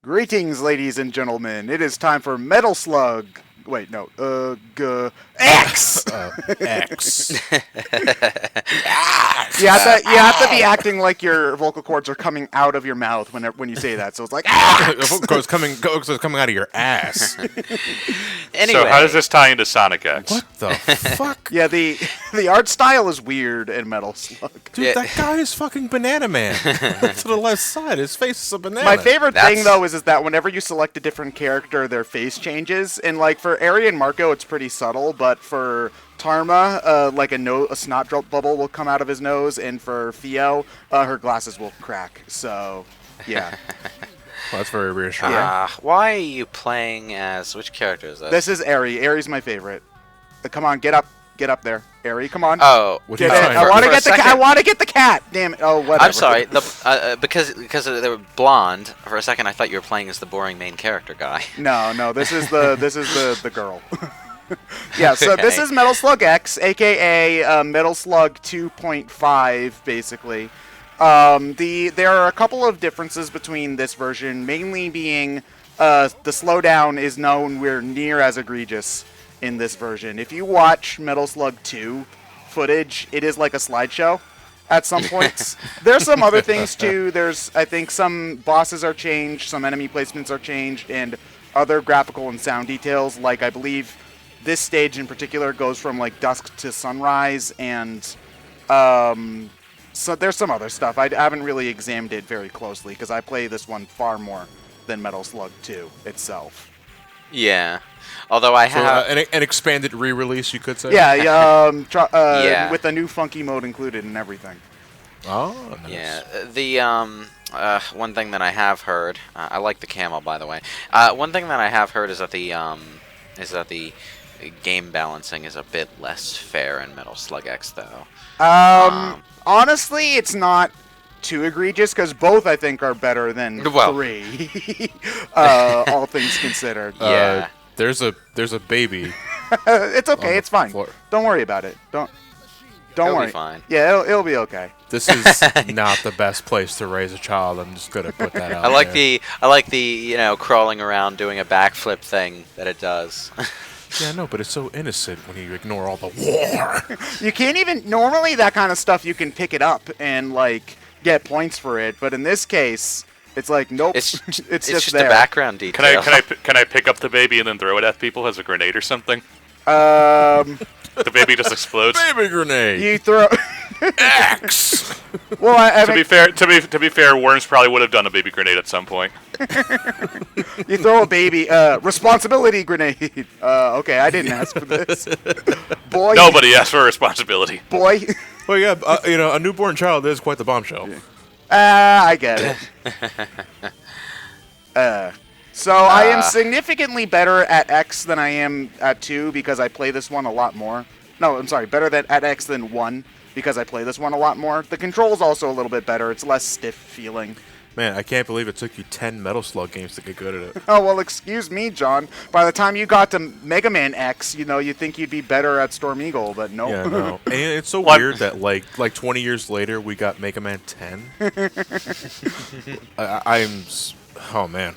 Greetings, ladies and gentlemen. It is time for Metal Slug. Wait, no. X! X. You have to be acting like your vocal cords are coming out of your mouth when you say that. So it's like, X! It's coming out of your ass. Anyway. So how does this tie into Sonic X? What the fuck? Yeah, the art style is weird in Metal Slug. Dude, that guy is fucking Banana Man. To the left side, his face is a banana. My favorite thing, though, is that whenever you select a different character, their face changes. And, like, for Ari and Marco, it's pretty subtle, but for Tarma, like a snot drop bubble will come out of his nose, and for Theo, her glasses will crack. So, yeah. Well, that's very reassuring. Why are you playing as... Which character is that? This is Ari. Ari's my favorite. Come on, get up. Get up there. Ari, come on. Oh. Get it. I want to get the cat. I want to get the cat. Damn it. Oh, whatever. I'm sorry. Because they were blonde, for a second I thought you were playing as the boring main character guy. No. This is the girl. Yeah, so this is Metal Slug X, a.k.a. Metal Slug 2.5, basically. There are a couple of differences between this version, mainly being the slowdown is nowhere near as egregious in this version. If you watch Metal Slug 2 footage, it is like a slideshow at some points. There's some other things, too. I think some bosses are changed, some enemy placements are changed, and other graphical and sound details, like I believe this stage in particular goes from like dusk to sunrise, and so there's some other stuff. I haven't really examined it very closely because I play this one far more than Metal Slug 2 itself. Yeah. Although I have... an expanded re-release, you could say? Yeah, with a new funky mode included and everything. Oh, nice. Yeah. The one thing that I have heard... I like the camel, by the way. One thing that I have heard is that the game balancing is a bit less fair in Metal Slug X, though. Honestly, it's not too egregious, because both, I think, are better than 3, all things considered. Yeah. There's a baby. It's okay, it's fine. Floor. Don't worry about it. Don't It'll worry. Be fine. Yeah, it'll be okay. This is not the best place to raise a child. I'm just gonna put that out. I like the crawling around doing a backflip thing that it does. Yeah, no, but it's so innocent when you ignore all the war. You can't even... Normally, that kind of stuff, you can pick it up and, like, get points for it. But in this case, it's like, nope. It's just a background detail. Can I pick up the baby and then throw it at people as a grenade or something? The baby just explodes. Baby grenade. You throw... X. Well, to be fair, Worms probably would have done a baby grenade at some point. You throw a baby responsibility grenade. Okay, I didn't ask for this. Boy. Nobody asked for responsibility. Boy. Well, yeah, a newborn child is quite the bombshell. I get it. So I am significantly better at X than I am at 2 because I play this one a lot more. No, I'm sorry, better at X than 1 because I play this one a lot more. The control's also a little bit better. It's less stiff feeling. Man, I can't believe it took you 10 Metal Slug games to get good at it. Oh, well, excuse me, John. By the time you got to Mega Man X, you'd think you'd be better at Storm Eagle, but nope. Yeah, no. And it's so weird that, like 20 years later, we got Mega Man 10. Oh, man.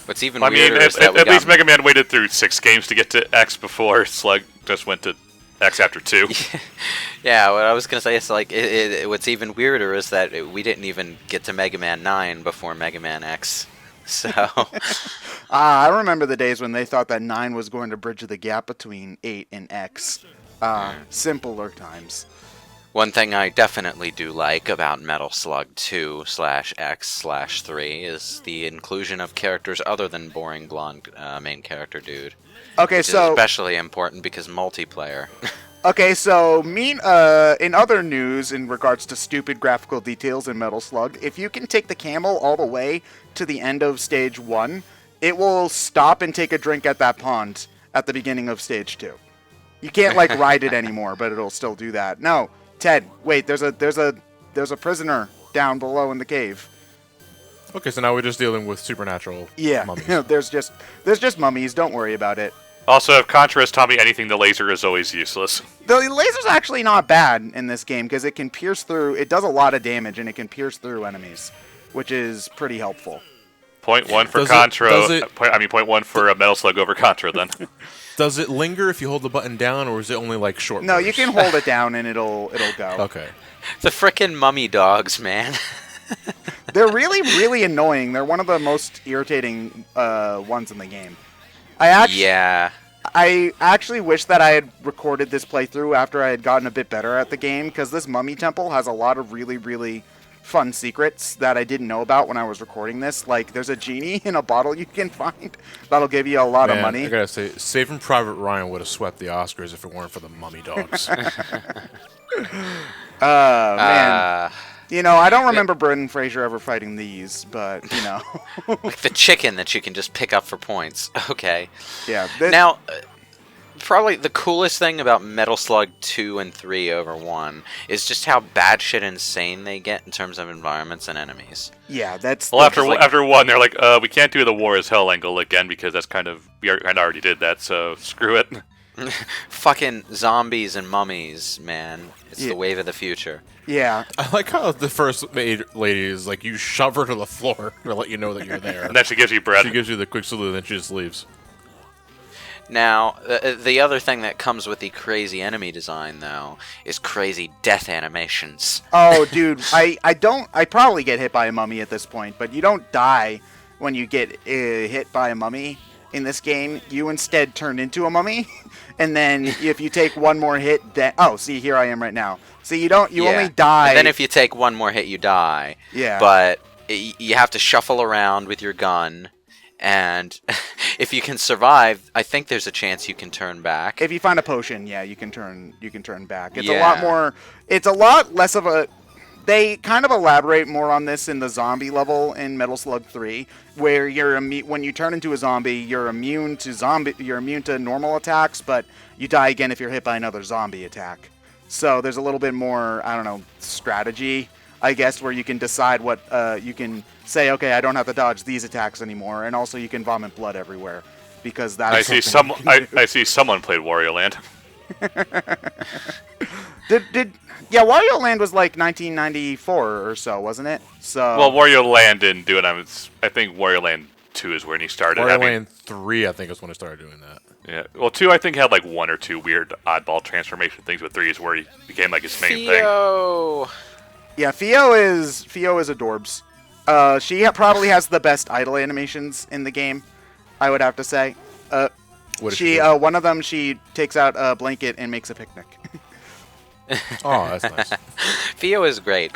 What's even I mean, weirder is that at least Mega Man waited through 6 games to get to X before Slug just went to X after 2. Yeah, what I was gonna say is like what's even weirder is that we didn't even get to Mega Man 9 before Mega Man X. So I remember the days when they thought that 9 was going to bridge the gap between 8 and X. Simpler times. one thing I definitely do like about Metal Slug 2/X/3 is the inclusion of characters other than boring blonde main character dude. Okay, which is especially important because multiplayer. Okay, so in other news in regards to stupid graphical details in Metal Slug, if you can take the camel all the way to the end of Stage 1, it will stop and take a drink at that pond at the beginning of Stage 2. You can't like ride it anymore, but it'll still do that. No, Ted, wait, there's a prisoner down below in the cave. Okay, so now we're just dealing with supernatural mummies. there's just mummies, don't worry about it. Also, if Contra has taught me anything, the laser is always useless. The laser's actually not bad in this game because it can pierce through. It does a lot of damage and it can pierce through enemies, which is pretty helpful. Point one for Does Contra. it- Point one for Metal Slug over Contra then. Does it linger if you hold the button down, or is it only like short? No, bursts? you can hold it down and it'll go. Okay. The frickin' mummy dogs, man. They're really, really annoying. They're one of the most irritating ones in the game. I actually wish that I had recorded this playthrough after I had gotten a bit better at the game, because this mummy temple has a lot of really, really fun secrets that I didn't know about when I was recording this. Like, there's a genie in a bottle you can find that'll give you a lot of money. I gotta say, Saving Private Ryan would have swept the Oscars if it weren't for the mummy dogs. Man. You know, I don't remember Brendan Fraser ever fighting these, but, you know. Like the chicken that you can just pick up for points. Okay. Yeah. Now, probably the coolest thing about Metal Slug 2 and 3 over 1 is just how batshit insane they get in terms of environments and enemies. Yeah, that's... Well, after one, they're like, we can't do the War is Hell angle again because that's we already did that, so screw it. Fucking zombies and mummies, man. It's the wave of the future. Yeah. I like how the first maid lady is like, you shove her to the floor to let you know that you're there. And then she gives you bread. She gives you the quick salute, and then she just leaves. Now, the other thing that comes with the crazy enemy design, though, is crazy death animations. Oh, dude, I probably get hit by a mummy at this point, but you don't die when you get hit by a mummy in this game. You instead turn into a mummy, and then if you take one more hit, then... Oh, see, here I am right now. So you only die... And then if you take one more hit, you die. Yeah. But you have to shuffle around with your gun, and if you can survive, I think there's a chance you can turn back. If you find a potion, yeah, you can turn back. It's a lot more... It's a lot less of a... They kind of elaborate more on this in the zombie level in Metal Slug 3, where when you turn into a zombie, you're immune to normal attacks, but you die again if you're hit by another zombie attack. So there's a little bit more, I don't know, strategy, I guess, where you can decide what you can say. Okay, I don't have to dodge these attacks anymore, and also you can vomit blood everywhere because that's. I see someone played Wario Land. Yeah, Wario Land was like 1994 or so, wasn't it? So. Well, Wario Land didn't do it. I think Wario Land 2 is when he started. Wario Land 3, I think, is when I started doing that. Yeah. Well, 2, I think, had like 1 or 2 weird oddball transformation things, but 3 is where he became like his main thing. Yeah, Fio is adorbs. She probably has the best idle animations in the game, I would have to say. One of them, she takes out a blanket and makes a picnic. Oh, that's nice. Fio is great.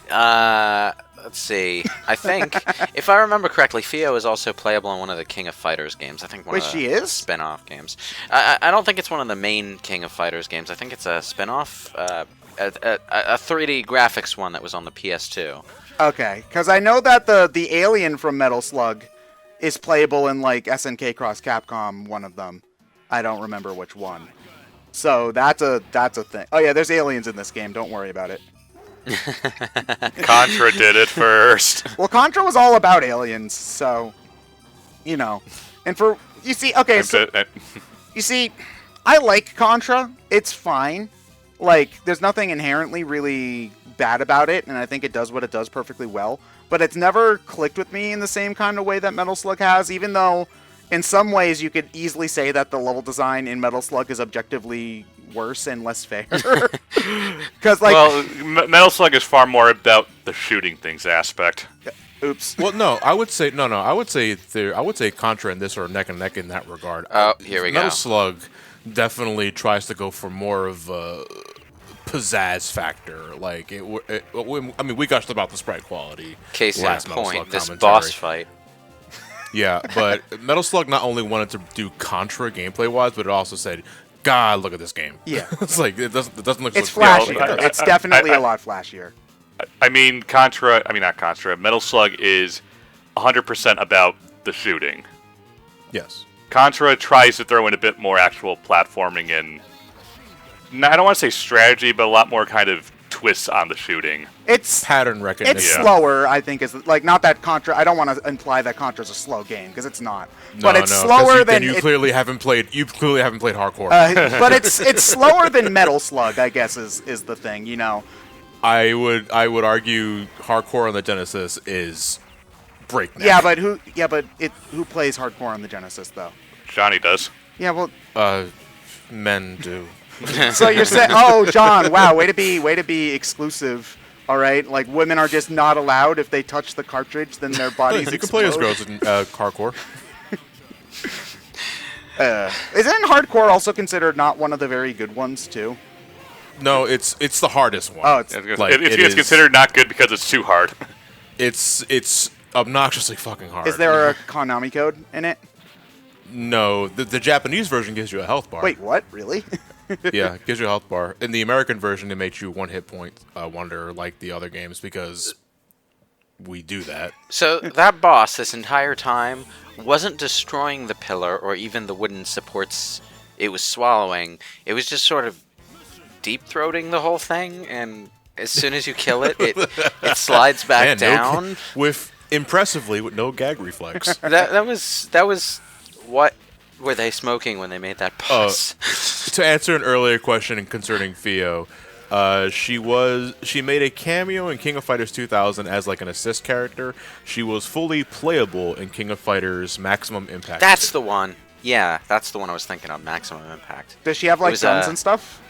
Let's see. I think, if I remember correctly, Fio is also playable in one of the King of Fighters games. I think one of the spin-off games. I don't think it's one of the main King of Fighters games. I think it's a spin-off, a 3D graphics one that was on the PS2. Okay, because I know that the alien from Metal Slug is playable in like SNK Cross Capcom, one of them. I don't remember which one. So that's a thing. Oh yeah, there's aliens in this game. Don't worry about it. Contra did it first. Well, Contra was all about aliens, so you know. And you see, I like Contra. It's fine. Like, there's nothing inherently really bad about it, and I think it does what it does perfectly well. But it's never clicked with me in the same kind of way that Metal Slug has, even though in some ways you could easily say that the level design in Metal Slug is objectively worse and less fair. Metal Slug is far more about the shooting things aspect. Oops. Well, no, I would say Contra and this are neck and neck in that regard. Oh, here we go. Metal Slug definitely tries to go for more of a pizzazz factor. Like, we gushed about the sprite quality. Case in last Metal point, Slug this commentary. boss fight. Yeah, but Metal Slug not only wanted to do Contra gameplay-wise, but it also said, God, look at this game. Yeah. It's like, it doesn't look It's so flashy. good. It's definitely a lot flashier. Not Contra, Metal Slug is 100% about the shooting. Yes. Contra tries to throw in a bit more actual platforming and, I don't want to say strategy, but a lot more kind of twists on the shooting. It's pattern recognition. It's slower, I think, is like, not that Contra. I don't want to imply that Contra's a slow game, because it's not. But it's slower than you clearly haven't played hardcore. But it's slower than Metal Slug, I guess, is the thing. You know. I would argue hardcore on the Genesis is breakneck. Yeah, but who plays hardcore on the Genesis though? Johnny does. Yeah, well, Men do. so you're saying, oh, John, wow, way to be exclusive. All right, like women are just not allowed if they touch the cartridge, then their bodies You can play as explode. girls in hardcore. Isn't hardcore also considered not one of the very good ones too? No, it's the hardest one. Oh, it's Like, it's considered not good because it's too hard. It's obnoxiously fucking hard. Is there a Konami code in it? No, the Japanese version gives you a health bar. Wait, what? Really? Yeah, it gives you a health bar. In the American version, it makes you one hit point wonder like the other games because we do that. So that boss this entire time wasn't destroying the pillar or even the wooden supports it was swallowing. It was just sort of deep-throating the whole thing, and as soon as you kill it, it slides back Man, down. with no gag reflex. That was what were they smoking when they made that boss? To answer an earlier question concerning Theo, she made a cameo in King of Fighters 2000 as like an assist character. She was fully playable in King of Fighters Maximum Impact. That's the one. Yeah, that's the one I was thinking of. Maximum Impact. Does she have like guns and stuff?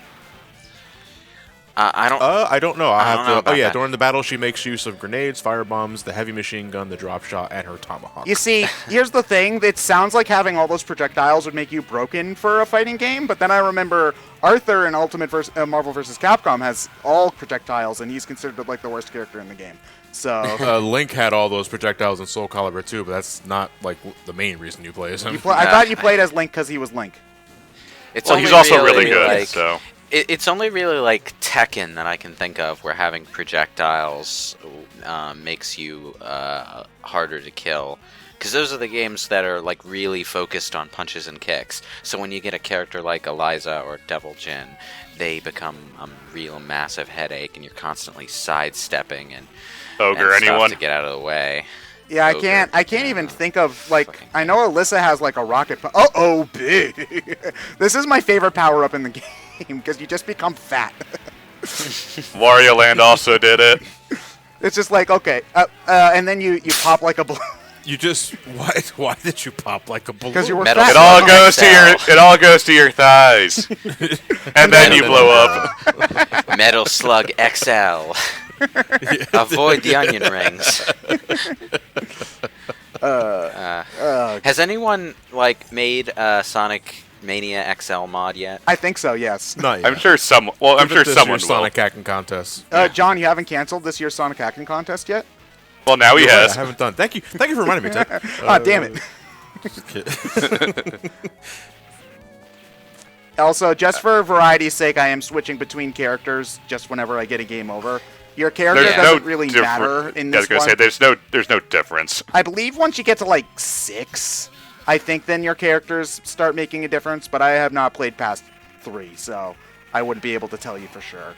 I don't. I don't know. I don't know about that. During the battle, she makes use of grenades, firebombs, the heavy machine gun, the drop shot, and her tomahawk. You see, here's the thing. It sounds like having all those projectiles would make you broken for a fighting game, but then I remember Arthur in Marvel vs. Capcom has all projectiles, and he's considered like the worst character in the game. So Link had all those projectiles in Soul Calibur too, but that's not like the main reason you play as him. I thought you played as Link because he was Link. It's He's also really good. Like, So it's only really like Tekken that I can think of where having projectiles makes you harder to kill. Because those are the games that are like really focused on punches and kicks. So when you get a character like Eliza or Devil Jin, they become a real massive headache, and you're constantly sidestepping and Ogre, stuff anyone? to get out of the way. Yeah, I Ogre. can't even think of like. I know Alyssa has like a rocket. Oh, big! This is my favorite power up in the game because you just become fat. Wario Land also did it. It's just like okay, and then you pop like a balloon. You just why did you pop like a balloon? Because you were Metal fat. It all goes to your thighs, and then you blow up. Metal Slug XL. Avoid the onion rings. Has anyone like made Sonic Mania XL mod yet? I think so. Yes. Not yet. I'm sure someone. Well, I'm sure This someone year's will. Sonic Hacking Contest. John, you haven't canceled this year's Sonic Hacking Contest yet? Well, now he You're right, has. I haven't done. Thank you for reminding me, Ted. Damn it. Just kidding. Also, just for variety's sake, I am switching between characters just whenever I get a game over. Your character There's doesn't no really differ- matter in I this was gonna one. say there's no difference. I believe once you get to like 6, I think then your characters start making a difference, but I have not played past 3, so I wouldn't be able to tell you for sure.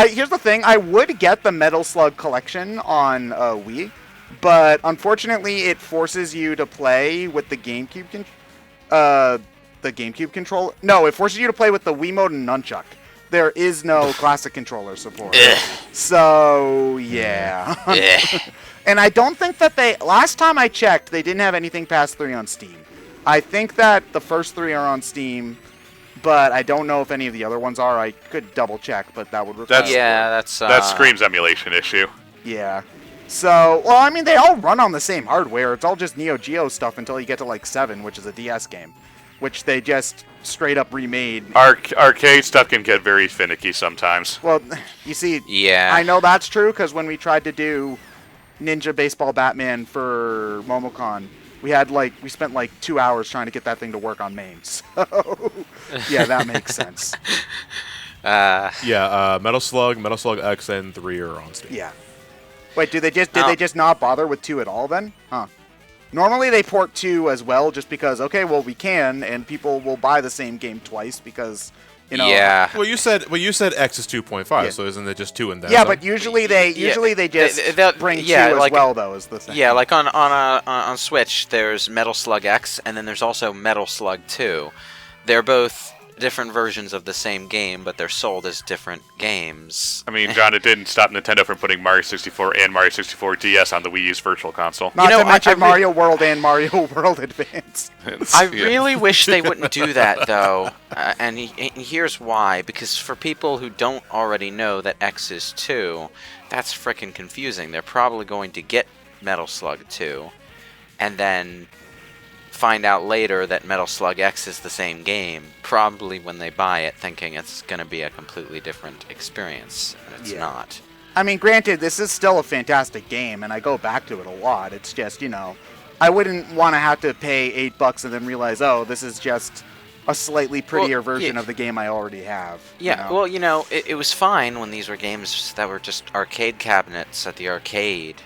Here's the thing, I would get the Metal Slug collection on Wii, but unfortunately it forces you to play with the GameCube controller. No, it forces you to play with the Wiimote and Nunchuck. There is no classic controller support. So, yeah. And I don't think that last time I checked, they didn't have anything past 3 on Steam. I think that the first 3 are on Steam, but I don't know if any of the other ones are. I could double check, but that would require... That's That screams emulation issue. Yeah. So, well, I mean, they all run on the same hardware. It's all just Neo Geo stuff until you get to, like, 7, which is a DS game, which they just straight up remade. Arcade stuff can get very finicky sometimes. Well, you see, Yeah. I know that's true because when we tried to do Ninja Baseball Batman for Momocon, we spent like 2 hours trying to get that thing to work on MAME. So, yeah, that makes sense. Metal Slug X, and 3 are on Steam. Yeah. Wait, did they just not bother with 2 at all then? Huh. Normally they port 2 as well just because, okay, well, we can, and people will buy the same game twice because, you know... Yeah. Well, you said X is 2.5, Yeah. so isn't it just 2 and then? Yeah, some? but usually they just They'll- bring 2 yeah, as like- well, though, is the thing. Yeah, like on Switch, there's Metal Slug X, and then there's also Metal Slug 2. They're both different versions of the same game, but they're sold as different games. I mean, John, it didn't stop Nintendo from putting Mario 64 and Mario 64 DS on the Wii U's Virtual Console. Not to mention Mario World and Mario World Advance. I really wish they wouldn't do that, though, and here's why. Because for people who don't already know that X is 2, that's frickin' confusing. They're probably going to get Metal Slug 2, and then find out later that Metal Slug X is the same game, probably when they buy it, thinking it's going to be a completely different experience, and it's not. I mean, granted, this is still a fantastic game, and I go back to it a lot. It's just, I wouldn't want to have to pay $8 and then realize, oh, this is just a slightly prettier version of the game I already have. Yeah, well, it was fine when these were games that were just arcade cabinets at the arcade,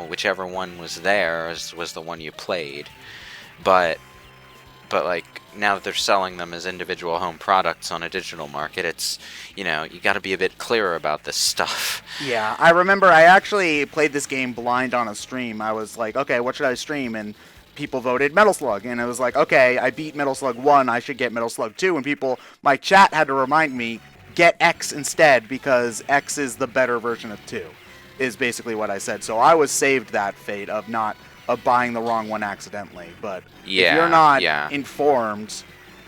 whichever one was there was the one you played. But like, now that they're selling them as individual home products on a digital market, it's, you got to be a bit clearer about this stuff. Yeah, I remember I actually played this game blind on a stream. I was like, okay, what should I stream? And people voted Metal Slug, and it was like, okay, I beat Metal Slug 1, I should get Metal Slug 2, and my chat had to remind me, get X instead, because X is the better version of 2, is basically what I said. So I was saved that fate of buying the wrong one accidentally. But if you're not informed,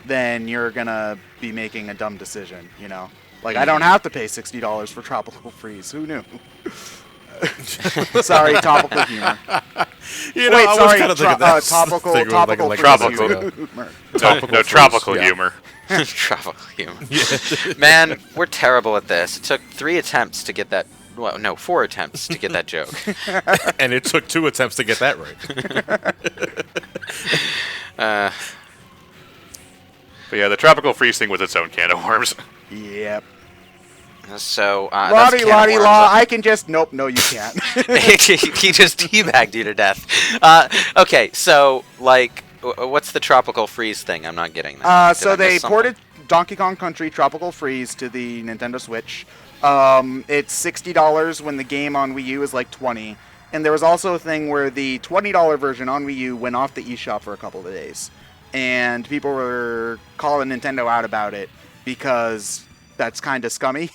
then you're gonna be making a dumb decision, Like, I don't have to pay $60 for Tropical Freeze. Who knew? Sorry, topical humor. Wait, sorry, topical humor. Tropical humor. Tropical humor. Man, we're terrible at this. It took 3 attempts to get that. Well, no, 4 attempts to get that joke. And it took 2 attempts to get that right. But yeah, the Tropical Freeze thing was its own can of worms. Yep. So, Lottie law, I can just... Nope, no, you can't. He just teabagged you to death. Okay, so, like, what's the Tropical Freeze thing? I'm not getting that. So they ported Donkey Kong Country Tropical Freeze to the Nintendo Switch. It's $60 when the game on Wii U is like $20. And there was also a thing where the $20 version on Wii U went off the eShop for a couple of days. And people were calling Nintendo out about it because that's kind of scummy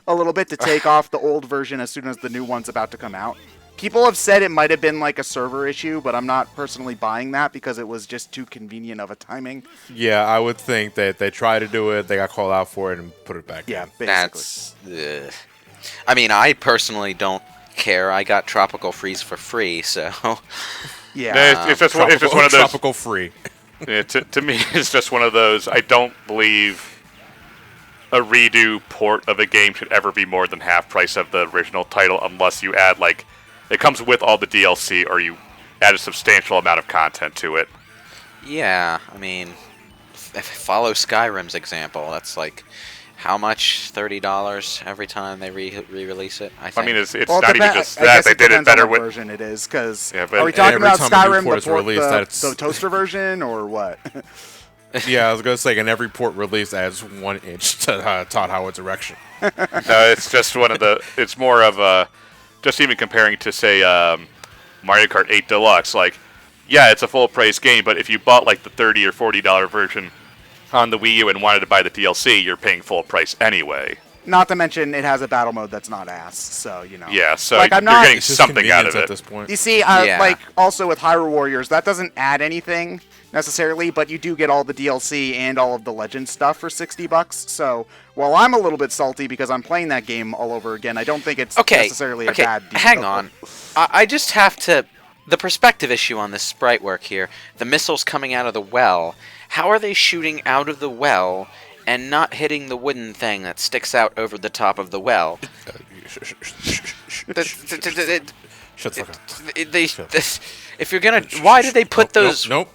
a little bit to take off the old version as soon as the new one's about to come out. People have said it might have been like a server issue, but I'm not personally buying that because it was just too convenient of a timing. Yeah, I would think that they tried to do it, they got called out for it, and put it back in. Basically. I mean, I personally don't care. I got Tropical Freeze for free, so... Yeah. It's just one of those... Tropical free. Yeah, to me, it's just one of those, I don't believe a redo port of a game should ever be more than half price of the original title unless you add, like... It comes with all the DLC, or you add a substantial amount of content to it. Yeah, I mean, follow Skyrim's example. That's like, how much? $30 every time they re-release it? I think. I mean, it's not even just that. They did it better with... version it is, because... Yeah, are we talking about Skyrim, the toaster version, or what? Yeah, I was going to say, and every port release adds 1 inch to Todd Howard's erection. No, it's just one of the... It's more of a... Just even comparing to, say, Mario Kart 8 Deluxe, like, yeah, it's a full-price game, but if you bought, like, the $30 or $40 version on the Wii U and wanted to buy the DLC, you're paying full price anyway. Not to mention, it has a battle mode that's not ass, so, Yeah, so like, you're getting something out of it. At this point. You see, like, also with Hyrule Warriors, that doesn't add anything, necessarily, but you do get all the DLC and all of the Legend stuff for $60, so... While I'm a little bit salty because I'm playing that game all over again, I don't think it's necessarily a bad deal. Hang on. I just have to... The perspective issue on this sprite work here, the missiles coming out of the well, how are they shooting out of the well and not hitting the wooden thing that sticks out over the top of the well? Shut the fuck up. If you're gonna, why did they put those? Nope.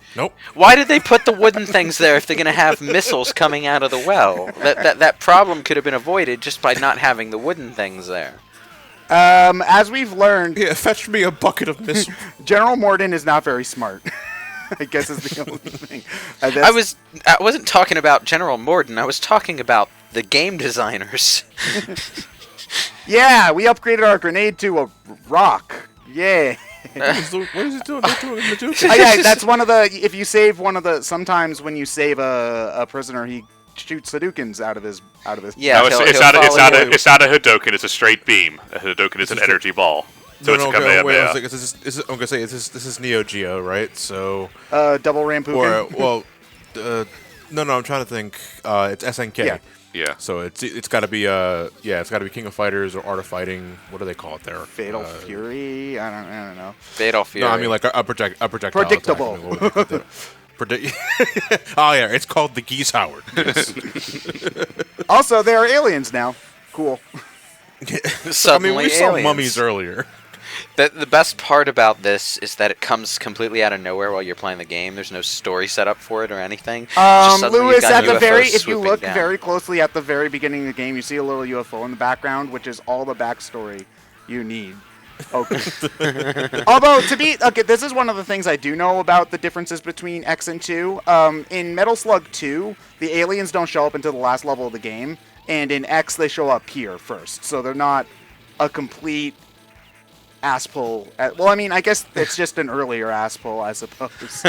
Why did they put the wooden things there if they're gonna have missiles coming out of the well? That problem could have been avoided just by not having the wooden things there. As we've learned, fetch me a bucket of missiles. General Morden is not very smart. I guess is the only thing. I wasn't talking about General Morden. I was talking about the game designers. Yeah, we upgraded our grenade to a rock. Yeah. What is it doing? Yeah, that's one of the... If you save one of the... Sometimes when you save a prisoner, he shoot Sadoukens out of his. Yeah, No, he'll it's follow you. not a Hadouken. It's a straight beam. A Hadouken is an energy ball. So it's a okay, wait a Kamehameha. second. I'm gonna say this is Neo Geo, right? So Double Rampukin. or no, I'm trying to think. It's SNK. Yeah. Yeah. So it's got to be it's got to be King of Fighters or Art of Fighting. What do they call it there? Fatal Fury. I don't know. Fatal Fury. No, I mean like a projectile. Predictable. Attack. I mean, what would they call it? Oh yeah, it's called the Geese Howard. Yes. Also, there are aliens now. Cool. I Suddenly mean, we saw aliens. mummies earlier. The best part about this is that it comes completely out of nowhere while you're playing the game. There's no story set up for it or anything. Just suddenly Lewis, you've got at the UFOs if you swooping look down. very closely at the very beginning of the game, you see a little UFO in the background, which is all the backstory you need. Okay. Although this is one of the things I do know about the differences between X and 2. In Metal Slug 2, the aliens don't show up until the last level of the game, and in X they show up here first, so they're not a complete ass pull. Well, I mean, I guess it's just an earlier ass pull, I suppose.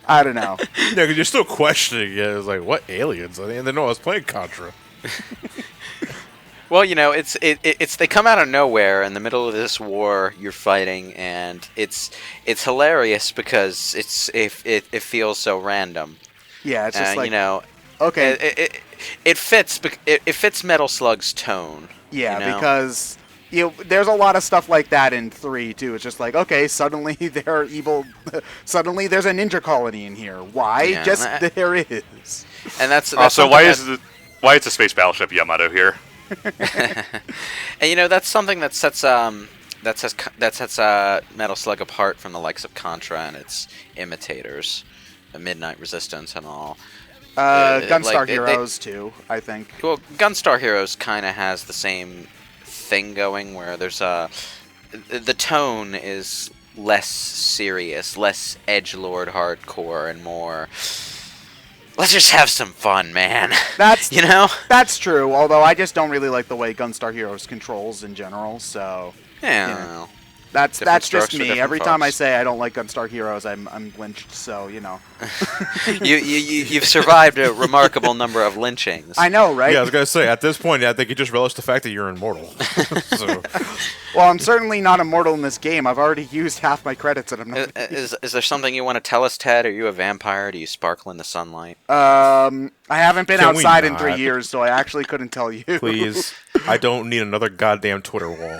I don't know. Yeah, because you're still questioning it. It's like, what aliens? I mean, they know I was playing Contra. Well, it's they come out of nowhere in the middle of this war you're fighting, and it's hilarious because it feels so random. Yeah, it's just like okay, it fits Metal Slug's tone. Yeah, because there's a lot of stuff like that in 3 too. It's just like, okay, suddenly there are evil. Suddenly there's a ninja colony in here. Why? Yeah, just there is. And that's Also, why is the space battleship Yamato here? And that's something that sets Metal Slug apart from the likes of Contra and its imitators, the Midnight Resistance and all. Gunstar Heroes too, I think. Well, Gunstar Heroes kind of has the same thing going, where there's the tone is less serious, less edgelord hardcore, and more. Let's just have some fun, man. That's That's true. Although I just don't really like the way Gunstar Heroes controls in general. So yeah. That's Different just strokes for me. different Every time I folks. say I don't like Gunstar Heroes, I'm lynched. So You've survived a remarkable number of lynchings. I know, right? Yeah, I was gonna say at this point, I think you just relish the fact that you're immortal. So, Well, I'm certainly not immortal in this game. I've already used half my credits, and I'm not. Is there something you want to tell us, Ted? Are you a vampire? Do you sparkle in the sunlight? I haven't been Can we outside in not? 3 years, so I actually couldn't tell you. please, I don't need another goddamn Twitter wall.